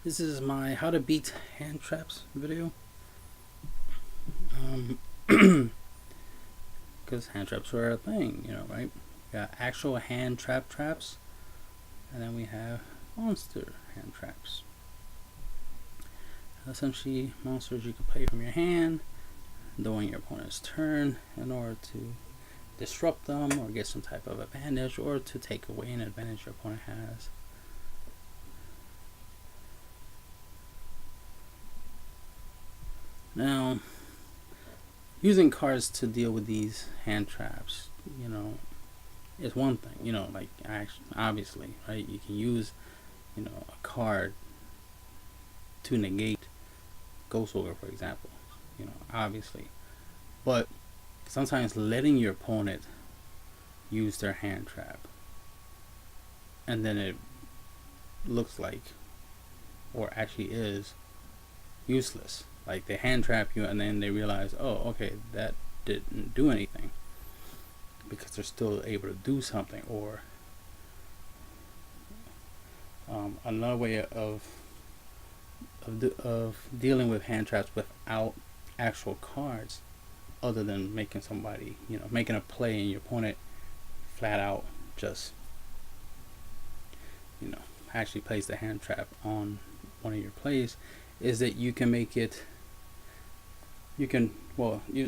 This is my how to beat hand traps video. Because hand traps are a thing, right? We got actual hand traps, and then we have monster hand traps. Essentially, monsters you can play from your hand during your opponent's turn in order to disrupt them or get some type of advantage, or to take away an advantage your opponent has. Now, using cards to deal with these hand traps, is one thing. Like obviously, right? You can use, a card to negate Ghost Ogre, for example. Obviously, but sometimes letting your opponent use their hand trap, and then it looks like, or actually is, useless. Like they hand trap you, and then they realize, oh, okay, that didn't do anything, because they're still able to do something. Or another way of dealing with hand traps without actual cards, other than making somebody, making a play and your opponent flat out just, actually plays the hand trap on one of your plays, is that you can make it, you're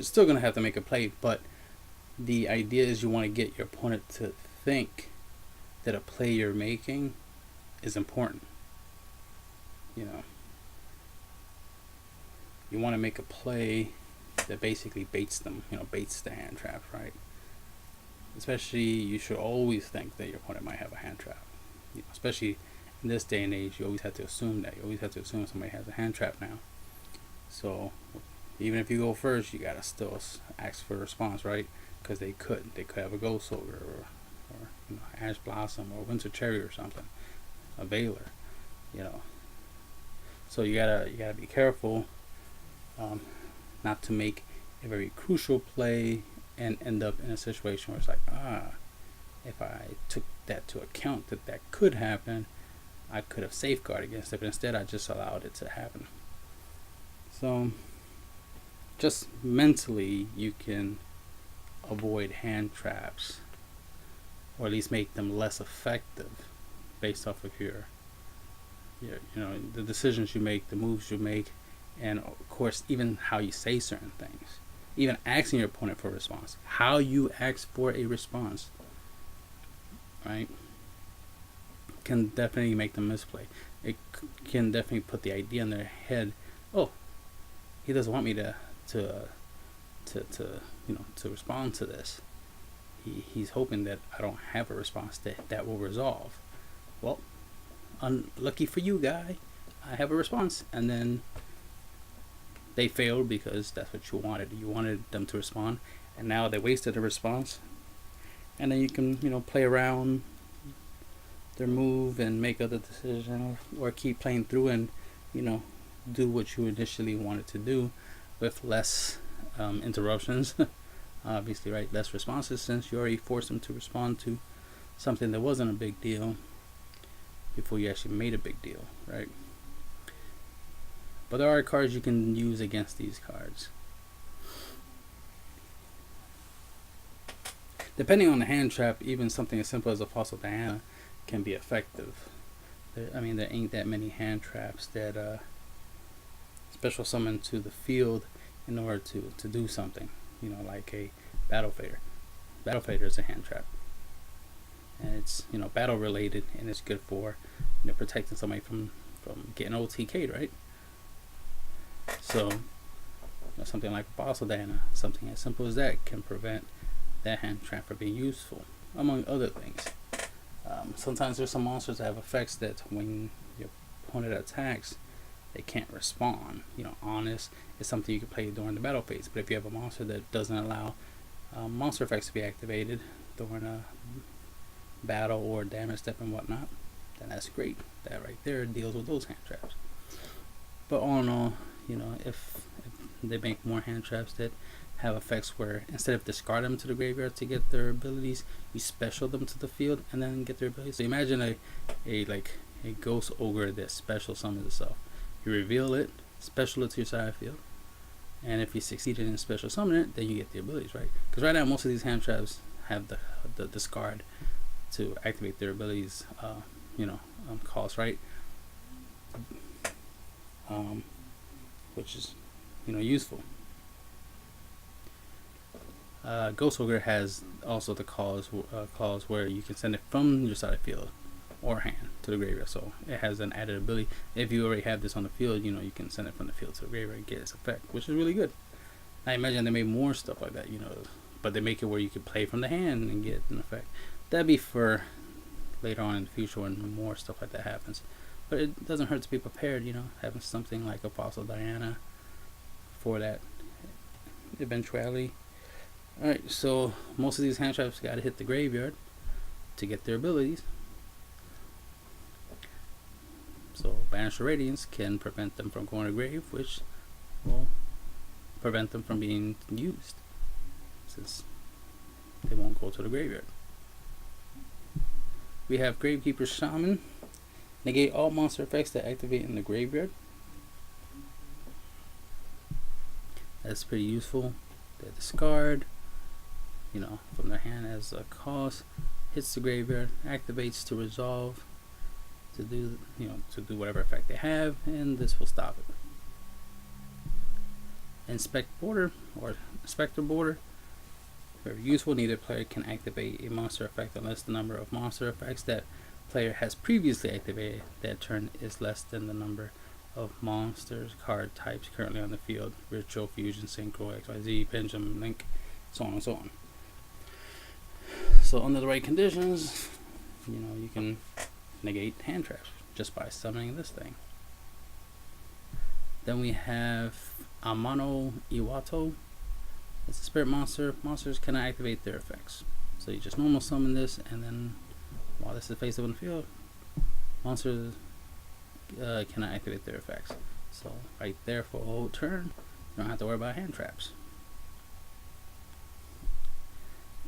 still going to have to make a play, but the idea is you want to get your opponent to think that a play you're making is important. You want to make a play that basically baits them, baits the hand trap, right? Especially, you should always think that your opponent might have a hand trap. Especially in this day and age, you always have to assume that. You always have to assume somebody has a hand trap now. So, even if you go first, you gotta still ask for a response, right? Because they could have a Ghost Ogre, or Ash Blossom, or Winter Cherry, or something, a Veiler, So you gotta be careful, not to make a very crucial play and end up in a situation where it's like, if I took that to account, that could happen, I could have safeguarded against it, but instead I just allowed it to happen. So just mentally, you can avoid hand traps, or at least make them less effective, based off of your the decisions you make, the moves you make, and of course even how you say certain things. Even asking your opponent for a response, how you ask for a response, right, can definitely make them misplay. It can definitely put the idea in their head, oh, he doesn't want me to respond to this. He's hoping that I don't have a response that will resolve. Well, unlucky for you, guy, I have a response, and then they failed because that's what you wanted. You wanted them to respond, and now they wasted a response. And then you can, play around their move and make other decisions, or keep playing through and, do what you initially wanted to do with less interruptions. Obviously, right? Less responses, since you already forced them to respond to something that wasn't a big deal before you actually made a big deal, right? But there are cards you can use against these cards. Depending on the hand trap, even something as simple as a Fossil Diana can be effective. There ain't that many hand traps that special summon to the field in order to do something. Like a Battle Fader. Battle Fader is a hand trap, and it's battle related, and it's good for protecting somebody from getting OTK'd, right? So something like Fossil Diana, something as simple as that, can prevent that hand trap from being useful, among other things. Sometimes there's some monsters that have effects that when your opponent attacks, they can't respond. Honest is something you can play during the battle phase, but if you have a monster that doesn't allow monster effects to be activated during a battle or damage step and whatnot, then that's great. That right there deals with those hand traps. But all in all, if they make more hand traps that have effects where instead of discard them to the graveyard to get their abilities, you special them to the field and then get their abilities. So imagine a a ghost ogre that special summons itself. You reveal it, special it to your side field, and if you succeeded in special summoning it, then you get the abilities, right? Because right now most of these hand traps have the discard to activate their abilities, cost, right? Which is, useful. Ghost Ogre has also the clause where you can send it from your side field or hand to the graveyard. So it has an added ability. If you already have this on the field, you can send it from the field to the graveyard and get its effect, which is really good. I imagine they made more stuff like that, but they make it where you can play from the hand and get an effect. That'd be for later on in the future when more stuff like that happens. But it doesn't hurt to be prepared, having something like a Fossil Diana for that eventuality. Alright, so most of these hand traps gotta hit the graveyard to get their abilities. So Banisher Radiance can prevent them from going to grave, which will prevent them from being used, since they won't go to the graveyard. We have Gravekeeper Shaman. Negate all monster effects that activate in the graveyard. That's pretty useful. They discard, from their hand as a cost. Hits the graveyard, activates to resolve, to do whatever effect they have, and this will stop it. Inspect Border or Inspector Border. Very useful. Neither player can activate a monster effect unless the number of monster effects that player has previously activated that turn is less than the number of monsters card types currently on the field. Ritual, Fusion, Synchro, XYZ, Pageman, Link, so on and so on. So under the right conditions, you can negate hand traps just by summoning this thing. Then we have Amano Iwato. It's a spirit monster. Monsters cannot activate their effects. So you just normal summon this, and then while this is face up in the field, monsters cannot activate their effects. So right there for a whole turn, you don't have to worry about hand traps.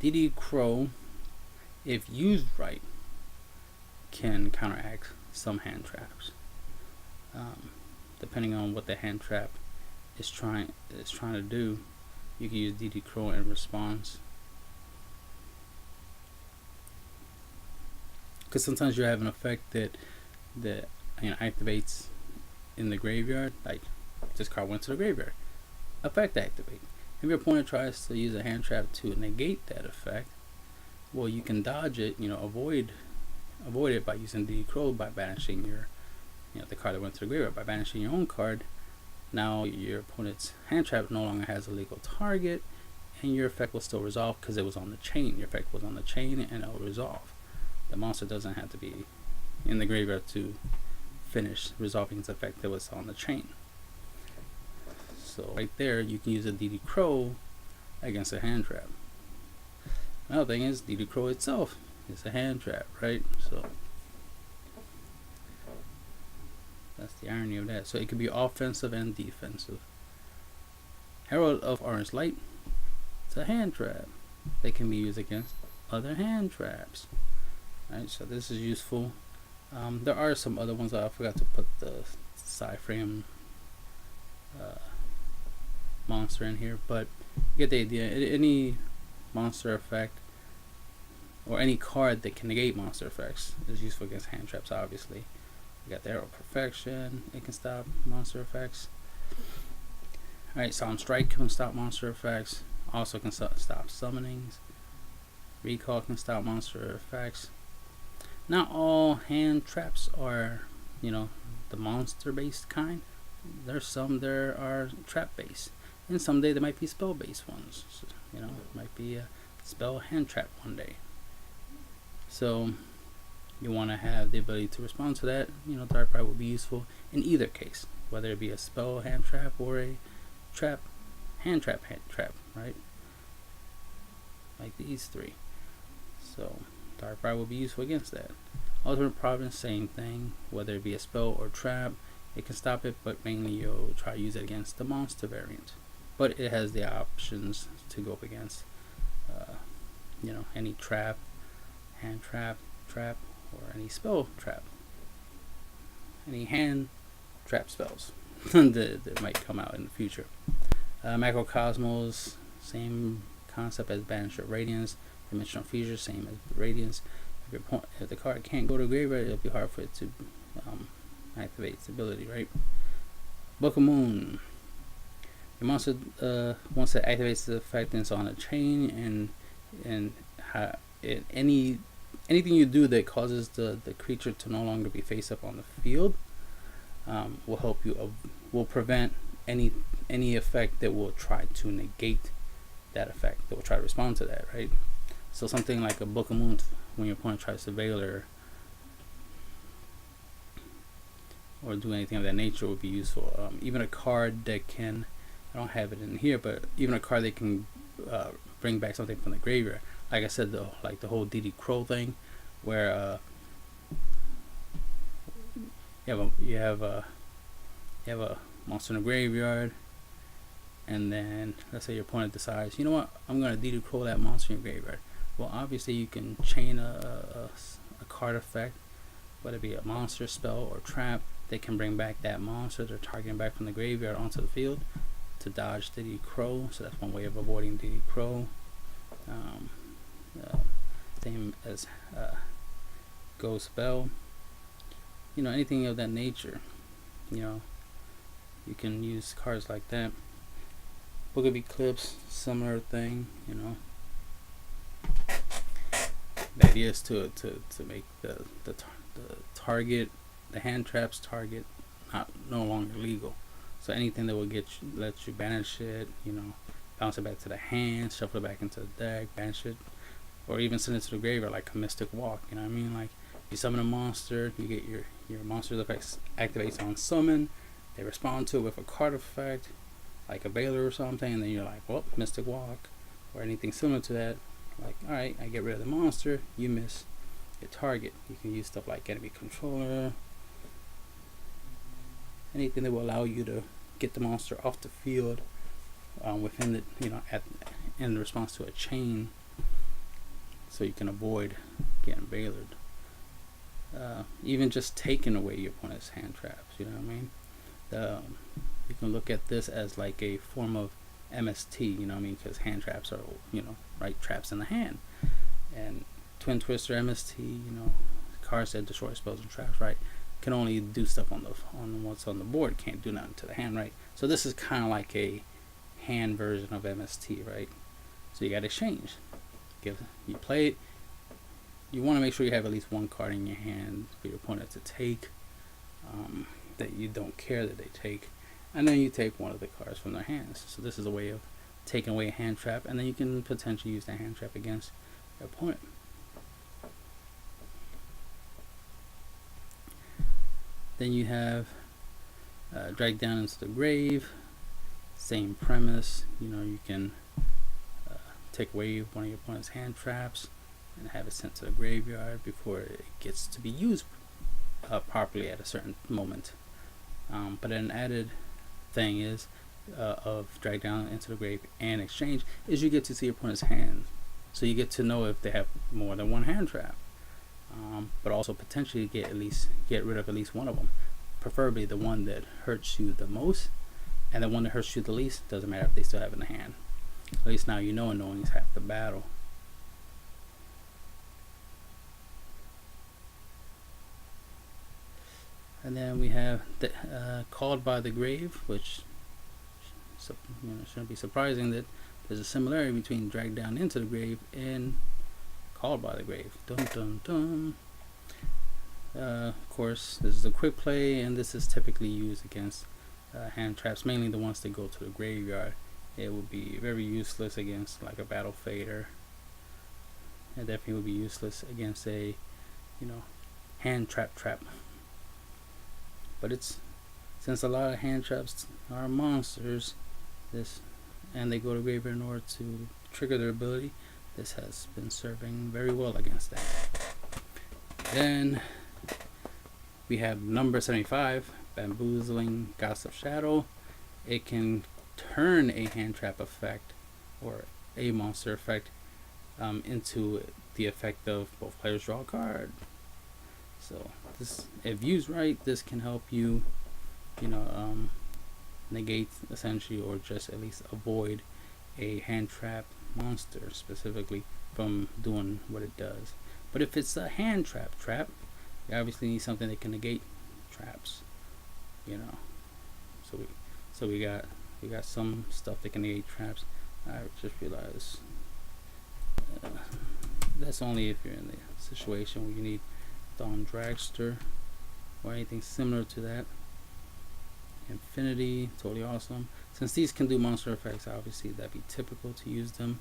DD Crow, if used right, can counteract some hand traps. Depending on what the hand trap is trying to do, you can use DD Crow in response. Because sometimes you have an effect that activates in the graveyard, like this card went to the graveyard. Effect activate. If your opponent tries to use a hand trap to negate that effect, well, you can dodge it, avoid it by using DD Crow, by banishing your the card that went to the graveyard, by banishing your own card. Now your opponent's hand trap no longer has a legal target, and your effect will still resolve because it was on the chain. Your effect was on the chain, and it'll resolve. The monster doesn't have to be in the graveyard to finish resolving its effect that was on the chain. So right there, you can use a DD Crow against a hand trap. Another thing is DD Crow itself is a hand trap, right? So that's the irony of that. So it could be offensive and defensive. Herald of Orange Light, it's a hand trap. They can be used against other hand traps. Right, so this is useful. There are some other ones. I forgot to put the side frame monster in here, but you get the idea. Any monster effect or any card that can negate monster effects is useful against hand traps, obviously. You got the Arrow of Perfection, it can stop monster effects. Alright, Solemn Strike can stop monster effects, also can stop summonings. Recall can stop monster effects. Not all hand traps are, the monster based kind. There's some there are trap based, and someday there might be spell based ones. So, it might be a spell hand trap one day. So you want to have the ability to respond to that. Dark Ride will be useful in either case, whether it be a spell hand trap or a hand trap, right? Like these three. So Dark Ride will be useful against that. Ultimate Providence, same thing, whether it be a spell or trap, it can stop it, but mainly you'll try to use it against the monster variant. But it has the options to go up against, any trap, hand trap, or any spell trap. any hand trap spells that might come out in the future. Macrocosmos, same concept as Banish of Radiance. Dimensional Feature, same as Radiance. If the card can't go to graveyard, it'll be hard for it to activate its ability, right? Book of Moon. Your monster, once it activates the effect, it's on a chain, and anything you do that causes the creature to no longer be face up on the field will help you, will prevent any effect that will try to negate that effect, that will try to respond to that, right? So something like a Book of Moon, when your opponent tries to Veiler or do anything of that nature, would be useful. Even a card that can, I don't have it in here, but even a card that can bring back something from the graveyard. Like I said, like the whole DD Crow thing, where you have a monster in the graveyard, and then let's say your opponent decides, you know what, I'm gonna DD Crow that monster in your graveyard. Well, obviously you can chain a card effect, whether it be a monster spell or trap, they can bring back that monster they're targeting back from the graveyard onto the field to dodge DD Crow. So that's one way of avoiding DD Crow. Same as Ghost Bell. You know, anything of that nature. You know, you can use cards like that. Book of Eclipse, similar thing. You know, the idea is to make the target, the hand traps target, no longer legal. So anything that will let you banish it, you know, bounce it back to the hand, shuffle it back into the deck, banish it, or even send it to the graveyard like a Mystic Walk. You know what I mean? Like you summon a monster, you get your monster's effects activates on summon, they respond to it with a card effect, like a Veiler or something, and then you're like, well, Mystic Walk, or anything similar to that. Like, alright, I get rid of the monster, you miss your target. You can use stuff like Enemy Controller, anything that will allow you to get the monster off the field within the, you know, in response to a chain, so you can avoid getting Veilered. Even just taking away your opponent's hand traps, you know what I mean? You can look at this as like a form of MST, you know what I mean? Because hand traps are, you know, right, traps in the hand. And Twin Twister MST, you know, cards that destroy spells and traps, right, can only do stuff on what's on the board, can't do nothing to the hand, right? So this is kind of like a hand version of MST, right? So you got to exchange. You play it. You want to make sure you have at least one card in your hand for your opponent to take, that you don't care that they take, and then you take one of the cards from their hands. So this is a way of taking away a hand trap, and then you can potentially use the hand trap against your opponent. Then you have Drag Down into the Grave. Same premise. You know, you can take away one of your opponent's hand traps and have it sent to the graveyard before it gets to be used properly at a certain moment. But an added thing is of Drag Down into the Grave and Exchange is you get to see your opponent's hand, so you get to know if they have more than one hand trap, but also potentially get rid of at least one of them, preferably the one that hurts you the most, and the one that hurts you the least doesn't matter if they still have it in the hand. At least now you know, and knowing is half the battle. And then we have the Called by the Grave, which shouldn't be surprising that there's a similarity between Drag Down into the Grave and Called by the Grave. Dun dun dun. Of course, this is a quick play, and this is typically used against hand traps, mainly the ones that go to the graveyard. It would be very useless against like a Battle Fader. It definitely would be useless against a, you know, hand trap. But since a lot of hand traps are monsters, and they go to graveyard in order to trigger their ability, this has been serving very well against that. Then we have number 75, Bamboozling Goddess of Shadow. It can turn a hand trap effect or a monster effect into the effect of both players draw a card. So this, if used right, this can help you, negate essentially, or just at least avoid a hand trap monster specifically from doing what it does. But if it's a hand trap, you obviously need something that can negate traps. So we got some stuff that can negate traps. I just realized that's only if you're in the situation where you need Dawn Dragster or anything similar to that. Infinity, totally awesome. Since these can do monster effects, obviously that'd be typical to use them.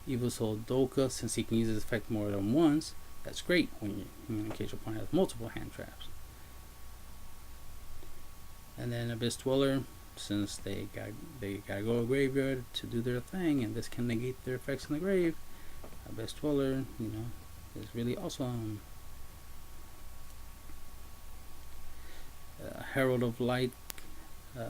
Evil Soul Doka, since he can use this effect more than once, that's great when in case your opponent has multiple hand traps. And then Abyss Dweller, since they gotta go to graveyard to do their thing, and this can negate their effects in the grave. Abyss Dweller, is really awesome. Herald of Light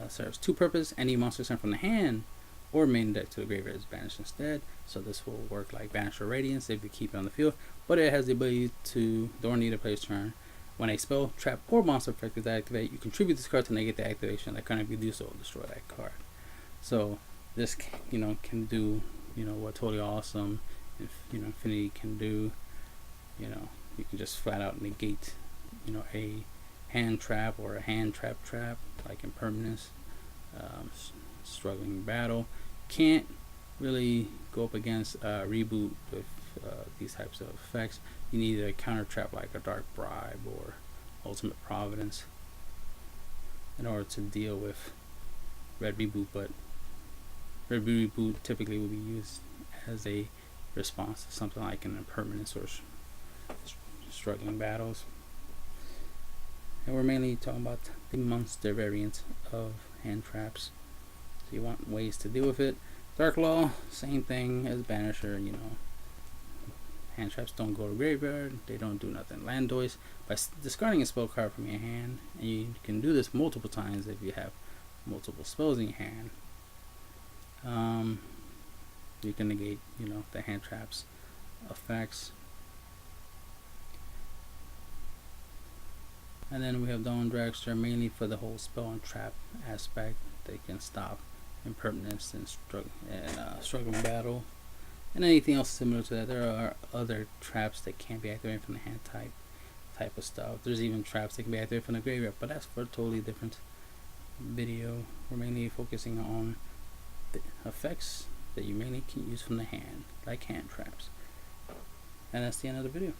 serves two purposes. Any monster sent from the hand or main deck to the graveyard is banished instead. So this will work like Banish or Radiance if you keep it on the field. But it has the ability to, during either player's turn, when a spell, trap, or monster effect is activated, you contribute this card to negate the activation. That card, if you do so, will destroy that card. So this, can do, what totally awesome, Infinity can do. You can just flat out negate, a hand trap or a hand trap like Impermanence, Struggling Battle. Can't really go up against Reboot with these types of effects. You need a counter trap like a Dark Bribe or Ultimate Providence in order to deal with Red Reboot, but Red Reboot typically will be used as a response to something like an Impermanence or Struggling Battles. And we're mainly talking about the monster variant of hand traps. So you want ways to deal with it. Dark Law, same thing as Banisher, Hand traps don't go to graveyard, they don't do nothing. Landois, by discarding a spell card from your hand, and you can do this multiple times if you have multiple spells in your hand, you can negate, the hand traps effects. And then we have Dawn Dragster, mainly for the whole spell and trap aspect. They can stop Impermanence and Struggling Battle, and anything else similar to that. There are other traps that can't be activated from the hand type of stuff. There's even traps that can be activated from the graveyard, but that's for a totally different video. We're mainly focusing on the effects that you mainly can use from the hand, like hand traps. And that's the end of the video.